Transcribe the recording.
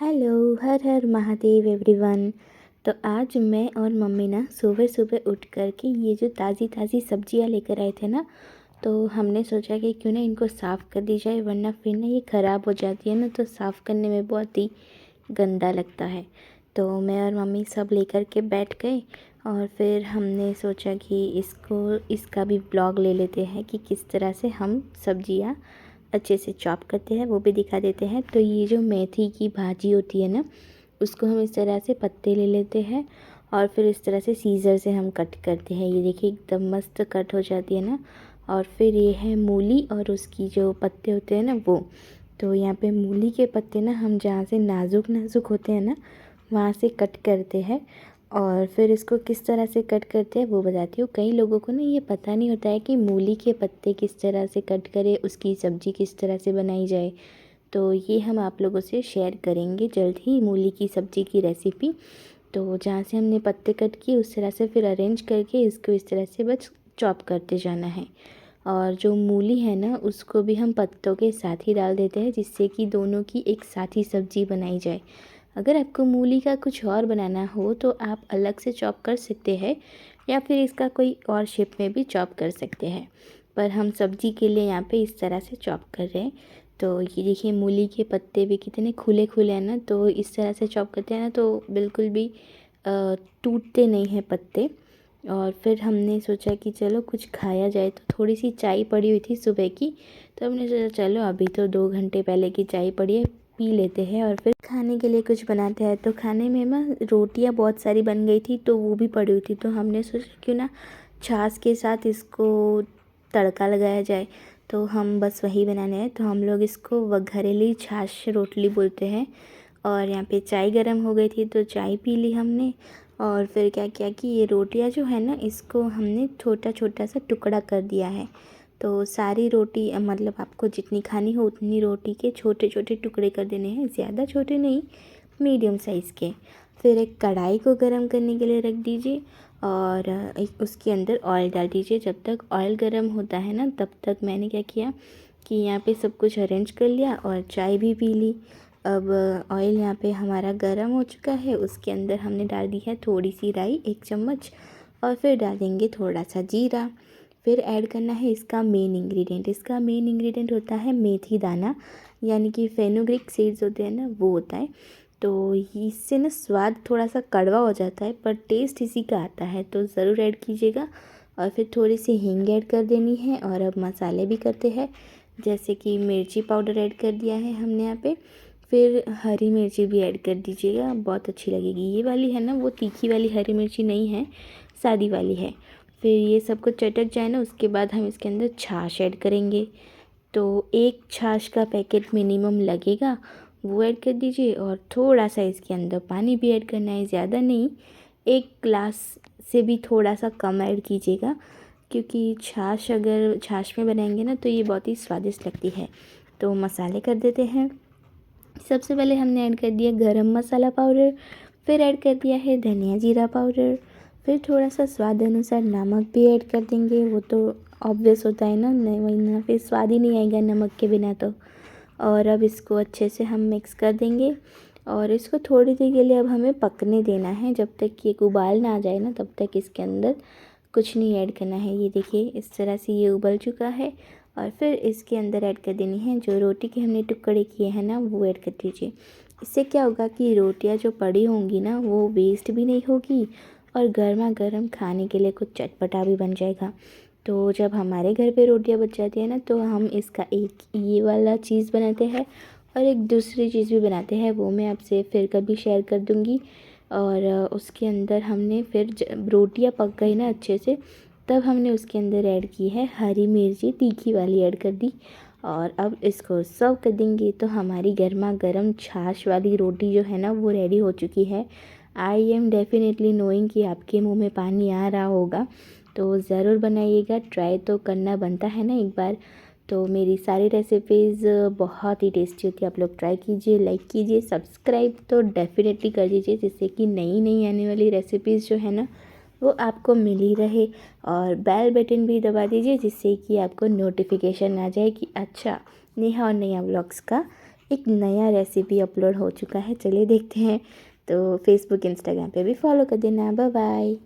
Hello, हर हर Mahadev everyone. तो आज मैं और मम्मी ना सुबह सुबह उठ कर के ये जो ताज़ी ताज़ी सब्जियां लेकर आए थे ना, तो हमने सोचा कि क्यों ना इनको साफ़ कर दी जाए, वरना फिर ना ये ख़राब हो जाती है ना, तो साफ़ करने में बहुत ही गंदा लगता है। तो मैं और मम्मी सब लेकर के बैठ गए और फिर हमने सोचा कि इसका भी ब्लॉग ले लेते हैं कि किस तरह से हम सब्जियां अच्छे से चॉप करते हैं, वो भी दिखा देते हैं। तो ये जो मेथी की भाजी होती है ना, उसको हम इस तरह से पत्ते ले लेते हैं और फिर इस तरह से सीज़र से हम कट करते हैं। ये देखिए एकदम मस्त कट हो जाती है ना। और फिर ये है मूली और उसकी जो पत्ते होते हैं ना वो। तो यहाँ पे मूली के पत्ते ना हम जहाँ से नाजुक नाजुक होते हैं ना, वहाँ से कट करते हैं। और फिर इसको किस तरह से कट करते हैं वो बताती हूँ। कई लोगों को ना ये पता नहीं होता है कि मूली के पत्ते किस तरह से कट करें, उसकी सब्ज़ी किस तरह से बनाई जाए। तो ये हम आप लोगों से शेयर करेंगे जल्द ही, मूली की सब्ज़ी की रेसिपी। तो जहाँ से हमने पत्ते कट किए उस तरह से फिर अरेंज करके इसको इस तरह से बस चॉप करते जाना है। और जो मूली है ना, उसको भी हम पत्तों के साथ ही डाल देते हैं, जिससे कि दोनों की एक साथ ही सब्ज़ी बनाई जाए। अगर आपको मूली का कुछ और बनाना हो तो आप अलग से चॉप कर सकते हैं, या फिर इसका कोई और शेप में भी चॉप कर सकते हैं। पर हम सब्ज़ी के लिए यहाँ पे इस तरह से चॉप कर रहे हैं। तो ये देखिए मूली के पत्ते भी कितने खुले खुले हैं ना, तो इस तरह से चॉप करते हैं ना तो बिल्कुल भी टूटते नहीं हैं पत्ते। और फिर हमने सोचा कि चलो कुछ खाया जाए, तो थोड़ी सी चाय पड़ी हुई थी सुबह की, तो हमने सोचा चलो अभी तो 2 घंटे पहले की चाय पड़ी है, पी लेते हैं और फिर खाने के लिए कुछ बनाते हैं। तो खाने में ना रोटियां बहुत सारी बन गई थी, तो वो भी पड़ी हुई थी, तो हमने सोचा क्यों ना छाछ के साथ इसको तड़का लगाया जाए। तो हम बस वही बनाने हैं, तो हम लोग इसको वघरेली छाछ रोटली बोलते हैं। और यहाँ पे चाय गर्म हो गई थी तो चाय पी ली हमने। और फिर क्या किया कि ये रोटियां जो है ना, इसको हमने छोटा छोटा सा टुकड़ा कर दिया है। तो सारी रोटी मतलब आपको जितनी खानी हो उतनी रोटी के छोटे छोटे टुकड़े कर देने हैं, ज़्यादा छोटे नहीं, मीडियम साइज़ के। फिर एक कढ़ाई को गरम करने के लिए रख दीजिए और एक उसके अंदर ऑयल डाल दीजिए। जब तक ऑयल गरम होता है ना, तब तक मैंने क्या किया कि यहाँ पे सब कुछ अरेंज कर लिया और चाय भी पी ली। अब ऑयल यहाँ पे हमारा गरम हो चुका है, उसके अंदर हमने डाल दी है थोड़ी सी राई 1 चम्मच, और फिर डालेंगे थोड़ा सा जीरा। फिर ऐड करना है इसका मेन इंग्रेडिएंट। इसका मेन इंग्रेडिएंट होता है मेथी दाना, यानी कि फेनुग्रीक सीड्स होते हैं ना, वो होता है। तो इससे ना स्वाद थोड़ा सा कड़वा हो जाता है, पर टेस्ट इसी का आता है, तो ज़रूर ऐड कीजिएगा। और फिर थोड़ी सी हींग ऐड कर देनी है। और अब मसाले भी करते हैं, जैसे कि मिर्ची पाउडर ऐड कर दिया है हमने यहाँ पे। फिर हरी मिर्ची भी ऐड कर दीजिएगा, बहुत अच्छी लगेगी। ये वाली है ना, वो तीखी वाली हरी मिर्ची नहीं है, सादी वाली है। फिर ये सब कुछ चटक जाए ना, उसके बाद हम इसके अंदर छाछ ऐड करेंगे। तो एक छाछ का पैकेट मिनिमम लगेगा, वो ऐड कर दीजिए। और थोड़ा सा इसके अंदर पानी भी ऐड करना है, ज़्यादा नहीं, 1 ग्लास से भी थोड़ा सा कम ऐड कीजिएगा, क्योंकि छाछ अगर छाछ में बनाएंगे ना तो ये बहुत ही स्वादिष्ट लगती है। तो मसाले कर देते हैं। सबसे पहले हमने ऐड कर दिया गरम मसाला पाउडर, फिर ऐड कर दिया है धनिया जीरा पाउडर, फिर थोड़ा सा स्वाद अनुसार नमक भी ऐड कर देंगे। वो तो ऑब्वियस होता है ना, नहीं वरना फिर स्वाद ही नहीं आएगा नमक के बिना तो। और अब इसको अच्छे से हम मिक्स कर देंगे और इसको थोड़ी देर के लिए अब हमें पकने देना है। जब तक कि एक उबाल ना आ जाए ना, तब तक इसके अंदर कुछ नहीं ऐड करना है। ये देखिए इस तरह से ये उबल चुका है। और फिर इसके अंदर ऐड कर देनी है जो रोटी के हमने टुकड़े किए हैं ना, वो ऐड कर दीजिए। इससे क्या होगा कि रोटियां जो पड़ी होंगी ना, वो वेस्ट भी नहीं होगी और गर्मा गर्म खाने के लिए कुछ चटपटा भी बन जाएगा। तो जब हमारे घर पे रोटियां बच जाती है ना, तो हम इसका एक ये वाला चीज़ बनाते हैं और एक दूसरी चीज़ भी बनाते हैं, वो मैं आपसे फिर कभी शेयर कर दूँगी। और उसके अंदर हमने फिर रोटियां पक गई ना अच्छे से, तब हमने उसके अंदर ऐड की है हरी मिर्ची तीखी वाली ऐड कर दी। और अब इसको सर्व कर देंगे। तो हमारी गर्मा गर्म छाछ वाली रोटी जो है ना, वो रेडी हो चुकी है। आई एम डेफिनेटली नोइंग कि आपके मुंह में पानी आ रहा होगा, तो ज़रूर बनाइएगा, ट्राई तो करना बनता है ना एक बार। तो मेरी सारी रेसिपीज़ बहुत ही टेस्टी होती है, आप लोग ट्राई कीजिए, लाइक कीजिए, सब्सक्राइब तो डेफिनेटली कर दीजिए, जिससे कि नई नई आने वाली रेसिपीज़ जो है ना, वो आपको मिल ही रहे। और बेल बटन भी दबा दीजिए, जिससे कि आपको नोटिफिकेशन आ जाए कि अच्छा नेहा और नया व्लॉग्स का एक नया रेसिपी अपलोड हो चुका है, चलिए देखते हैं। तो फेसबुक इंस्टाग्राम पे भी फॉलो कर देना। Bye bye.